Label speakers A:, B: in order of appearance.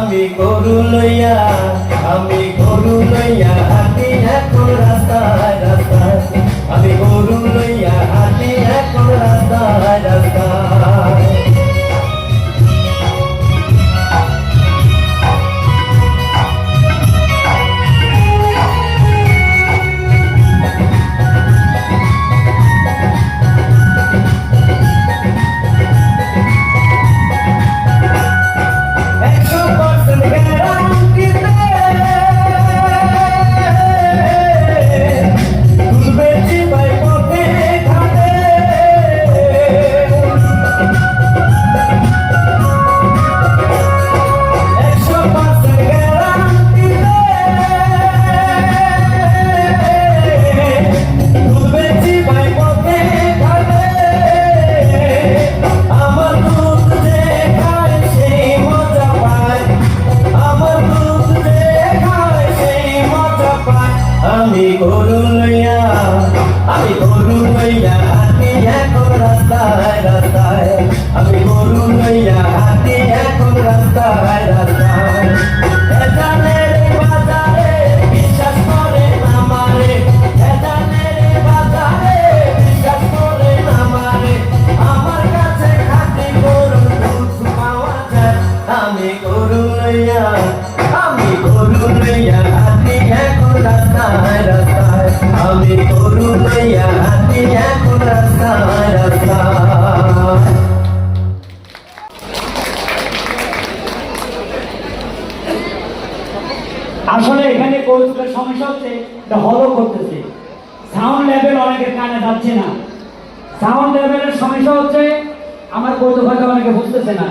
A: আমি গরু লইয়া হাঁটি এখন রাস্তায় রাস্তায়, আমি গরু লইয়া হাঁটি এখন রাস্তায় রাস্তায়। আমি গরু লইয়া হাঁটি এখন রাস্তায় রাস্তায়, আমি গরু লইয়া হাঁটি এখন রাস্তায় রাস্তায়। এজানের বাজারে বিশ্বাস করে না মারে, এজানের বাজারে বিশ্বাস করে না মারে, আমার কাছে খাঁটি গরুর দুধ পাওয়া যায়। আমি গরু লইয়া হাঁটি এখন রাস্তায় রাস্তায়, আমি গরু লইয়া হাঁটি এখন রাস্তায় রাস্তায়।
B: আসলে এখানে কৌতুকের সমস্যা হচ্ছে, এটা হলো করতেছে, সাউন্ড লেভেল অনেকের কানে যাচ্ছে না। সাউন্ড লেভেলের সমস্যা হচ্ছে, আমার কৌতুক হয়তো অনেকে বুঝতেছে না।